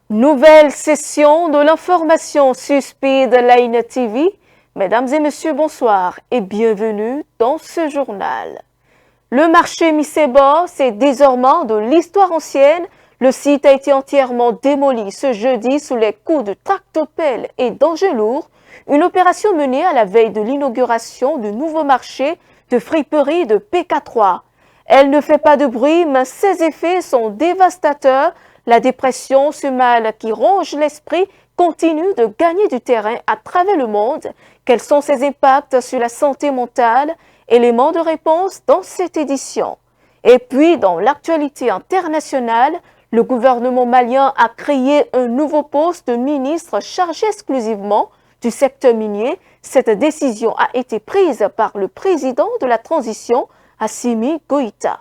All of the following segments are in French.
Nouvelle session de l'information sur Speed Line TV. Mesdames et messieurs, bonsoir et bienvenue dans ce journal. Le marché Misséba, c'est désormais de l'histoire ancienne. Le site a été entièrement démoli ce jeudi sous les coups de tractopelles et d'engins lourds. Une opération menée à la veille de l'inauguration du nouveau marché de friperie de PK3. Elle ne fait pas de bruit, mais ses effets sont dévastateurs. La dépression, ce mal qui ronge l'esprit, continue de gagner du terrain à travers le monde. Quels sont ses impacts sur la santé mentale? Éléments de réponse dans cette édition. Et puis, dans l'actualité internationale, le gouvernement malien a créé un nouveau poste de ministre chargé exclusivement du secteur minier. Cette décision a été prise par le président de la transition, Assimi Goïta.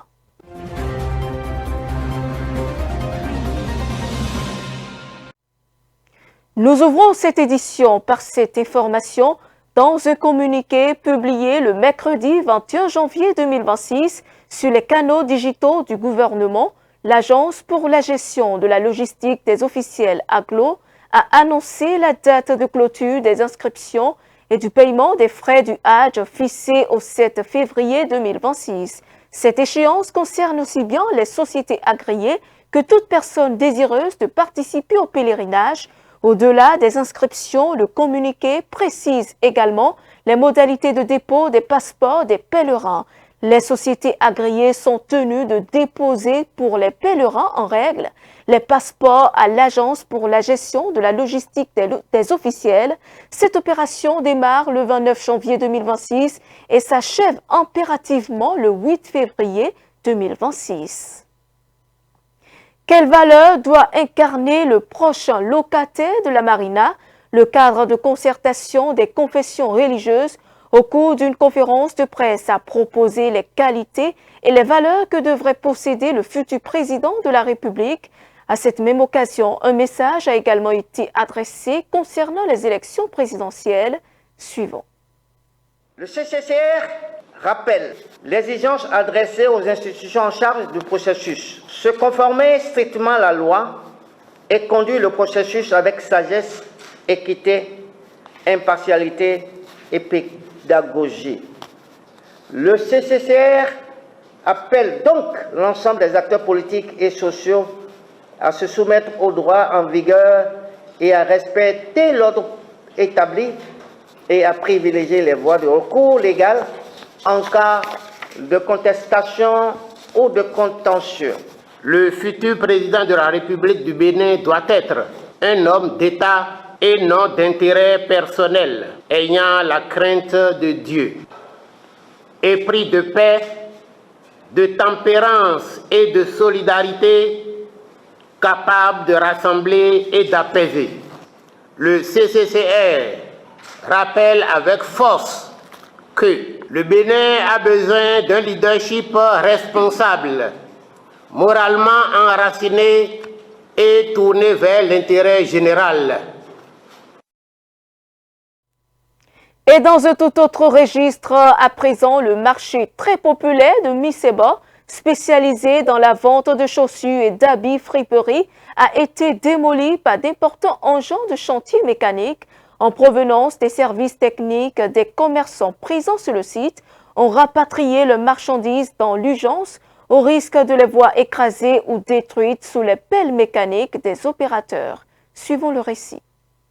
Nous ouvrons cette édition par cette information dans un communiqué publié le mercredi 21 janvier 2026 sur les canaux digitaux du gouvernement. L'Agence pour la gestion de la logistique des officiels AGLO a annoncé la date de clôture des inscriptions et du paiement des frais du Hajj fixé au 7 février 2026. Cette échéance concerne aussi bien les sociétés agréées que toute personne désireuse de participer au pèlerinage. Au-delà des inscriptions, le communiqué précise également les modalités de dépôt des passeports des pèlerins. Les sociétés agréées sont tenues de déposer pour les pèlerins en règle les passeports à l'Agence pour la gestion de la logistique des officiels. Cette opération démarre le 29 janvier 2026 et s'achève impérativement le 8 février 2026. Quelle valeur doit incarner le prochain locataire de la Marina? Le cadre de concertation des confessions religieuses au cours d'une conférence de presse a proposé les qualités et les valeurs que devrait posséder le futur président de la République. À cette même occasion, un message a également été adressé concernant les élections présidentielles. Suivons. Le CCCR rappelle l'exigence adressée aux institutions en charge du processus. Se conformer strictement à la loi et conduire le processus avec sagesse, équité, impartialité et pédagogie. Le CCCR appelle donc l'ensemble des acteurs politiques et sociaux à se soumettre au droit en vigueur et à respecter l'ordre établi et à privilégier les voies de recours légal en cas de contestation ou de contentieux. Le futur président de la République du Bénin doit être un homme d'État et non d'intérêt personnel, ayant la crainte de Dieu, épris de paix, de tempérance et de solidarité, capable de rassembler et d'apaiser. Le CCCR rappelle avec force que le Bénin a besoin d'un leadership responsable, moralement enraciné et tourné vers l'intérêt général. Et dans un tout autre registre, à présent, le marché très populaire de Misséba, spécialisé dans la vente de chaussures et d'habits friperie, a été démoli par d'importants engins de chantier mécanique en provenance des services techniques des commerçants présents sur le site, ont rapatrié leurs marchandises dans l'urgence au risque de les voir écrasées ou détruites sous les pelles mécaniques des opérateurs. Suivons le récit.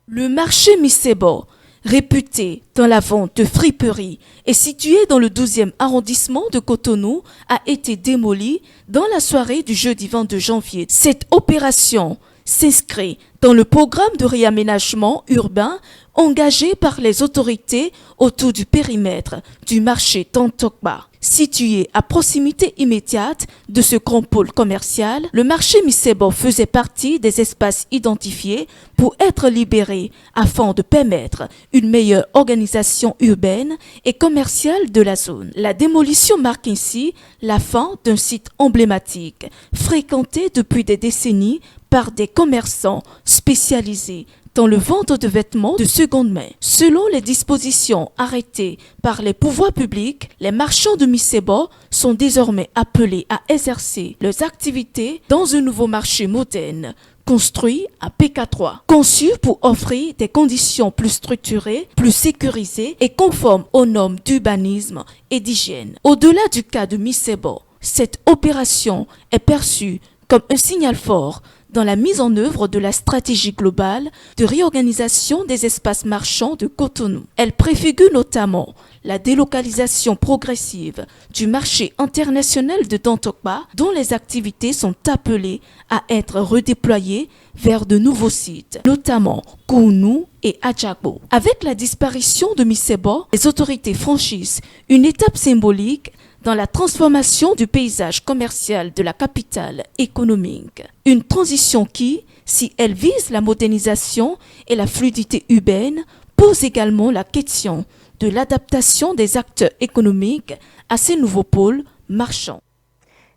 Le marché Misséba, réputé dans la vente de friperies et situé dans le 12e arrondissement de Cotonou, a été démoli dans la soirée du jeudi 22 janvier. Cette opération s'inscrit dans le programme de réaménagement urbain engagé par les autorités autour du périmètre du marché Tantokba. Situé à proximité immédiate de ce grand pôle commercial, le marché Misséba faisait partie des espaces identifiés pour être libérés afin de permettre une meilleure organisation urbaine et commerciale de la zone. La démolition marque ainsi la fin d'un site emblématique, fréquenté depuis des décennies par des commerçants spécialisés dans le vente de vêtements de seconde main. Selon les dispositions arrêtées par les pouvoirs publics, les marchands de Misséba sont désormais appelés à exercer leurs activités dans un nouveau marché moderne, construit à PK3, conçu pour offrir des conditions plus structurées, plus sécurisées et conformes aux normes d'urbanisme et d'hygiène. Au-delà du cas de Missebo, cette opération est perçue comme un signal fort dans la mise en œuvre de la stratégie globale de réorganisation des espaces marchands de Cotonou. Elle préfigure notamment la délocalisation progressive du marché international de Dantokba, dont les activités sont appelées à être redéployées vers de nouveaux sites, notamment Kounou et Adjagbo. Avec la disparition de Missebo, les autorités franchissent une étape symbolique dans la transformation du paysage commercial de la capitale économique. Une transition qui, si elle vise la modernisation et la fluidité urbaine, pose également la question de l'adaptation des acteurs économiques à ces nouveaux pôles marchands.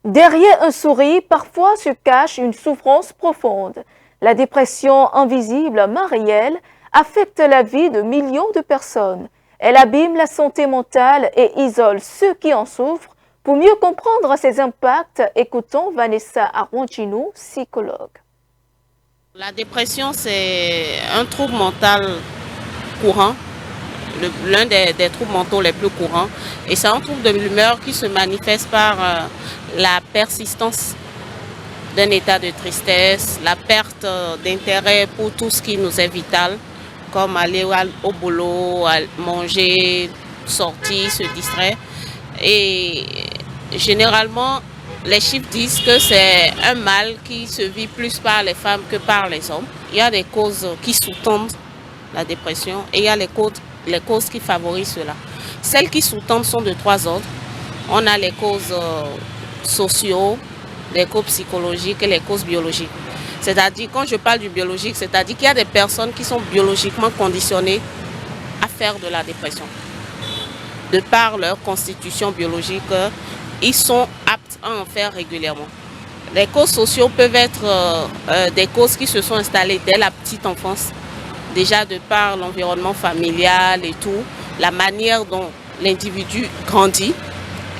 Derrière un sourire, parfois se cache une souffrance profonde. La dépression invisible mais réelle affecte la vie de millions de personnes. Elle abîme la santé mentale et isole ceux qui en souffrent. Pour mieux comprendre ces impacts, écoutons Vanessa Arwantino, psychologue. La dépression, c'est un trouble mental courant, l'un des troubles mentaux les plus courants. Et c'est un trouble de l'humeur qui se manifeste par la persistance d'un état de tristesse, la perte d'intérêt pour tout ce qui nous est vital, comme aller au boulot, manger, sortir, se distraire. Et généralement, les chiffres disent que c'est un mal qui se vit plus par les femmes que par les hommes. Il y a des causes qui sous-tendent la dépression et il y a les causes qui favorisent cela. Celles qui sous-tendent sont de trois ordres. On a les causes sociaux, les causes psychologiques et les causes biologiques. C'est-à-dire, quand je parle du biologique, c'est-à-dire qu'il y a des personnes qui sont biologiquement conditionnées à faire de la dépression. De par leur constitution biologique, ils sont aptes à en faire régulièrement. Les causes sociaux peuvent être des causes qui se sont installées dès la petite enfance, déjà de par l'environnement familial et tout, la manière dont l'individu grandit.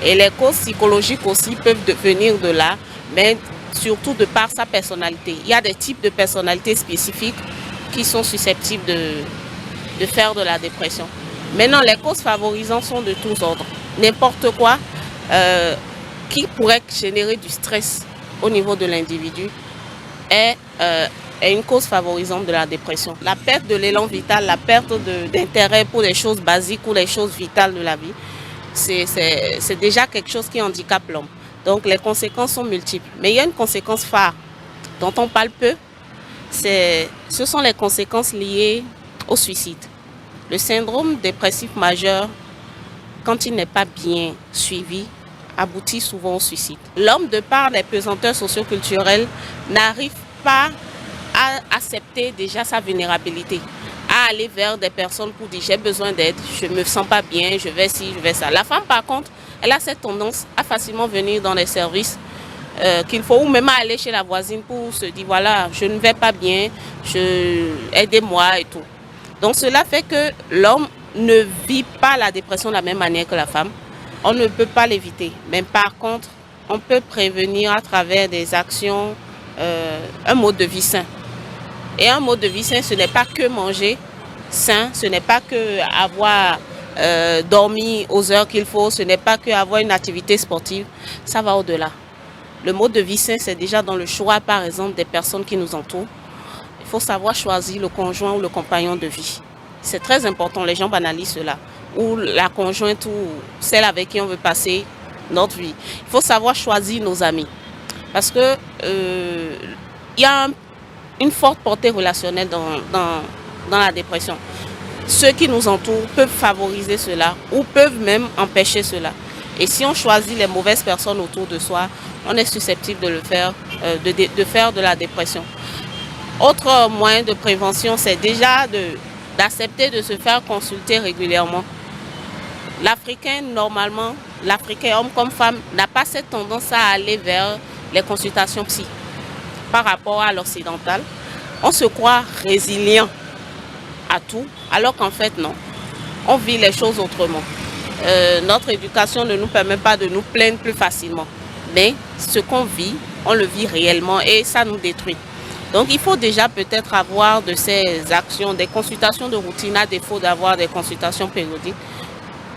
Et les causes psychologiques aussi peuvent venir de là, mais surtout de par sa personnalité. Il y a des types de personnalités spécifiques qui sont susceptibles de faire de la dépression. Maintenant, les causes favorisantes sont de tous ordres. N'importe quoi qui pourrait générer du stress au niveau de l'individu est une cause favorisante de la dépression. La perte de l'élan vital, la perte d'intérêt pour les choses basiques ou les choses vitales de la vie, c'est déjà quelque chose qui handicape l'homme. Donc les conséquences sont multiples. Mais il y a une conséquence phare dont on parle peu, ce sont les conséquences liées au suicide. Le syndrome dépressif majeur, quand il n'est pas bien suivi, aboutit souvent au suicide. L'homme, de par les pesanteurs socioculturelles, n'arrive pas à accepter déjà sa vulnérabilité, à aller vers des personnes pour dire j'ai besoin d'aide, je ne me sens pas bien, je vais ci, je vais ça. La femme, par contre, elle a cette tendance à facilement venir dans les services qu'il faut, ou même à aller chez la voisine pour se dire voilà, je ne vais pas bien, aidez-moi et tout. Donc cela fait que l'homme ne vit pas la dépression de la même manière que la femme. On ne peut pas l'éviter, mais par contre, on peut prévenir à travers des actions, un mode de vie sain. Et un mode de vie sain, ce n'est pas que manger sain, ce n'est pas que avoir dormi aux heures qu'il faut, ce n'est pas que avoir une activité sportive, ça va au-delà. Le mode de vie sain, c'est déjà dans le choix, par exemple, des personnes qui nous entourent. Il faut savoir choisir le conjoint ou le compagnon de vie. C'est très important, les gens banalisent cela. Ou la conjointe ou celle avec qui on veut passer notre vie. Il faut savoir choisir nos amis. Parce que y a une forte portée relationnelle dans la dépression. Ceux qui nous entourent peuvent favoriser cela ou peuvent même empêcher cela. Et si on choisit les mauvaises personnes autour de soi, on est susceptible de faire de la dépression. Autre moyen de prévention, c'est déjà d'accepter de se faire consulter régulièrement. L'Africain, normalement, l'Africain, homme comme femme, n'a pas cette tendance à aller vers les consultations psy. Par rapport à l'occidental, on se croit résilient à tout, alors qu'en fait, non. On vit les choses autrement. Notre éducation ne nous permet pas de nous plaindre plus facilement. Mais ce qu'on vit, on le vit réellement et ça nous détruit. Donc il faut déjà peut-être avoir de ces actions, des consultations de routine à défaut d'avoir des consultations périodiques,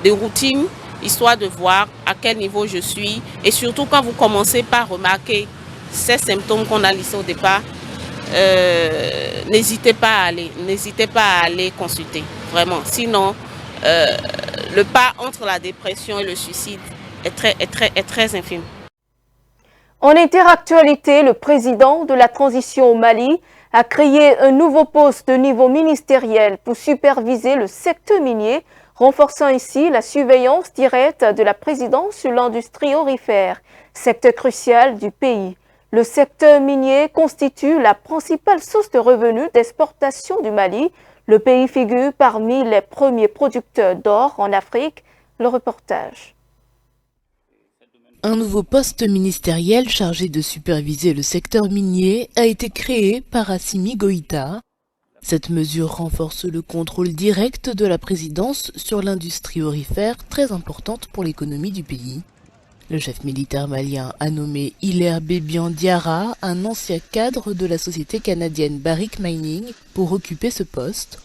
des routines, histoire de voir à quel niveau je suis. Et surtout quand vous commencez par remarquer ces symptômes qu'on a listés au départ, n'hésitez pas à aller consulter, vraiment. Sinon, le pas entre la dépression et le suicide est très infime. En interactualité, le président de la transition au Mali a créé un nouveau poste de niveau ministériel pour superviser le secteur minier, renforçant ainsi la surveillance directe de la présidence sur l'industrie aurifère, secteur crucial du pays. Le secteur minier constitue la principale source de revenus d'exportation du Mali. Le pays figure parmi les premiers producteurs d'or en Afrique. Le reportage. Un nouveau poste ministériel chargé de superviser le secteur minier a été créé par Assimi Goïta. Cette mesure renforce le contrôle direct de la présidence sur l'industrie aurifère, très importante pour l'économie du pays. Le chef militaire malien a nommé Hilaire Bébian Diarra, un ancien cadre de la société canadienne Barrick Mining, pour occuper ce poste.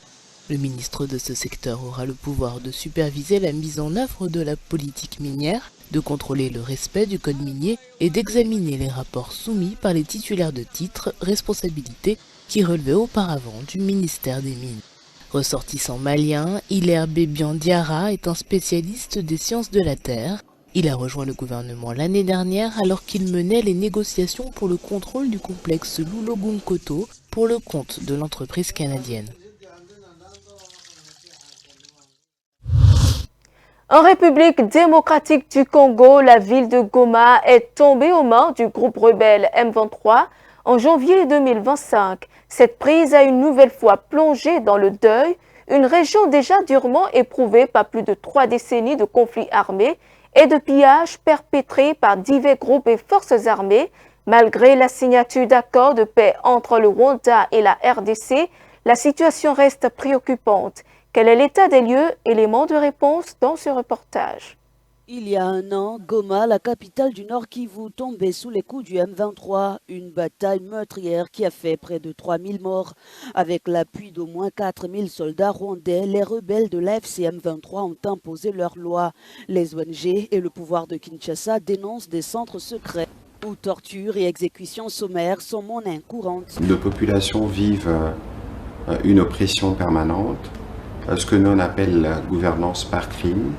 Le ministre de ce secteur aura le pouvoir de superviser la mise en œuvre de la politique minière, de contrôler le respect du code minier et d'examiner les rapports soumis par les titulaires de titres, responsabilités qui relevaient auparavant du ministère des Mines. Ressortissant malien, Hilaire Bébian Diarra est un spécialiste des sciences de la terre. Il a rejoint le gouvernement l'année dernière alors qu'il menait les négociations pour le contrôle du complexe Loulo-Gounkoto pour le compte de l'entreprise canadienne. En République démocratique du Congo, la ville de Goma est tombée aux mains du groupe rebelle M23 en janvier 2025. Cette prise a une nouvelle fois plongé dans le deuil, une région déjà durement éprouvée par plus de 3 décennies de conflits armés et de pillages perpétrés par divers groupes et forces armées. Malgré la signature d'accords de paix entre le Rwanda et la RDC, la situation reste préoccupante. Quel est l'état des lieux? Éléments de réponse dans ce reportage. Il y a un an, Goma, la capitale du Nord Kivu, tombait sous les coups du M23, une bataille meurtrière qui a fait près de 3000 morts. Avec l'appui d'au moins 4000 soldats rwandais, les rebelles de l'AFC M23 ont imposé leur loi. Les ONG et le pouvoir de Kinshasa dénoncent des centres secrets où torture et exécutions sommaires sont monnaie courante. Les populations vivent une oppression permanente, ce que l'on appelle la gouvernance par crime,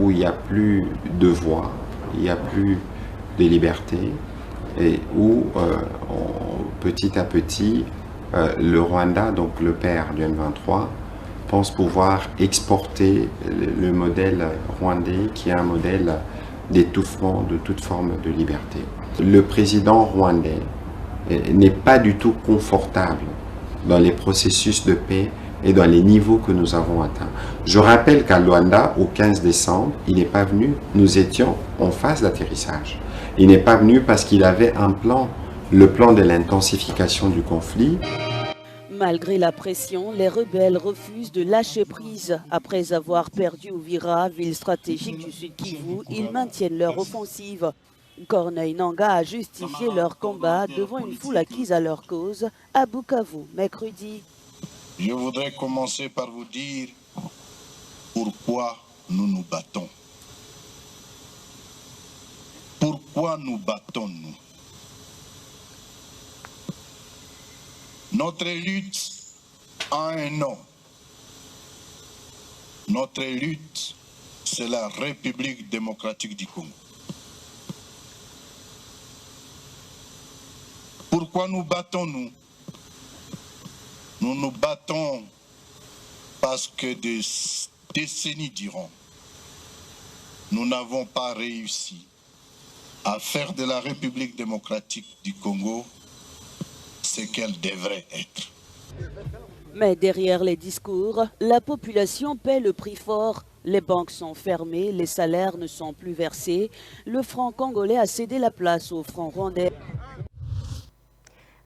où il n'y a plus de voix, il n'y a plus de liberté, et où petit à petit, le Rwanda, donc le père du M23, pense pouvoir exporter le modèle rwandais, qui est un modèle d'étouffement de toute forme de liberté. Le président rwandais n'est pas du tout confortable dans les processus de paix et dans les niveaux que nous avons atteints. Je rappelle qu'à Luanda, au 15 décembre, il n'est pas venu, nous étions en phase d'atterrissage. Il n'est pas venu parce qu'il avait un plan, le plan de l'intensification du conflit. Malgré la pression, les rebelles refusent de lâcher prise. Après avoir perdu Uvira, ville stratégique du Sud Kivu, ils maintiennent leur offensive. Corneille Nangaa a justifié leur combat devant une foule acquise à leur cause à Bukavu, mercredi. Je voudrais commencer par vous dire pourquoi nous nous battons. Pourquoi nous battons-nous? Notre lutte a un nom. Notre lutte, c'est la République démocratique du Congo. Pourquoi nous battons-nous? Nous nous battons parce que des décennies durant, nous n'avons pas réussi à faire de la République démocratique du Congo ce qu'elle devrait être. Mais derrière les discours, la population paie le prix fort. Les banques sont fermées, les salaires ne sont plus versés. Le franc congolais a cédé la place au franc rwandais.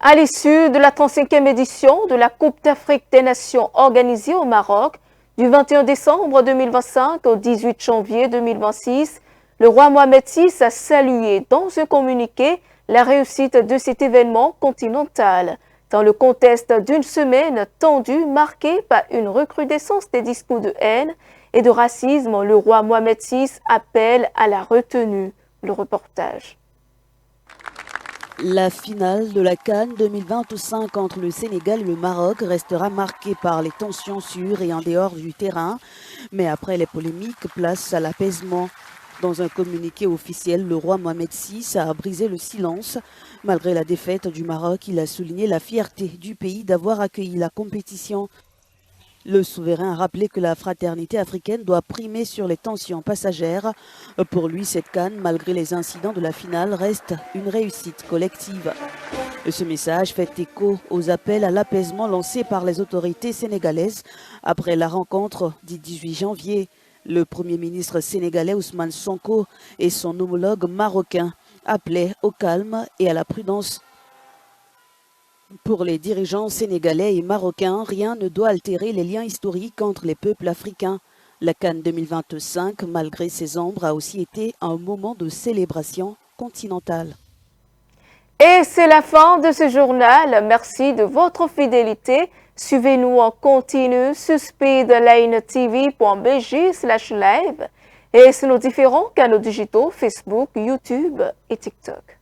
À l'issue de la 35e édition de la Coupe d'Afrique des Nations organisée au Maroc, du 21 décembre 2025 au 18 janvier 2026, le roi Mohamed VI a salué dans un communiqué la réussite de cet événement continental. Dans le contexte d'une semaine tendue marquée par une recrudescence des discours de haine et de racisme, le roi Mohamed VI appelle à la retenue. Le reportage. La finale de la CAN 2025 entre le Sénégal et le Maroc restera marquée par les tensions sur et en dehors du terrain, mais après les polémiques, place à l'apaisement. Dans un communiqué officiel, le roi Mohamed VI a brisé le silence. Malgré la défaite du Maroc, il a souligné la fierté du pays d'avoir accueilli la compétition. Le souverain a rappelé que la fraternité africaine doit primer sur les tensions passagères. Pour lui, cette CAN, malgré les incidents de la finale, reste une réussite collective. Ce message fait écho aux appels à l'apaisement lancés par les autorités sénégalaises après la rencontre du 18 janvier. Le Premier ministre sénégalais Ousmane Sonko et son homologue marocain appelaient au calme et à la prudence. Pour les dirigeants sénégalais et marocains, rien ne doit altérer les liens historiques entre les peuples africains. La CAN 2025, malgré ses ombres, a aussi été un moment de célébration continentale. Et c'est la fin de ce journal. Merci de votre fidélité. Suivez-nous en continu sur speedlinetv.bg/live et sur nos différents canaux digitaux Facebook, YouTube et TikTok.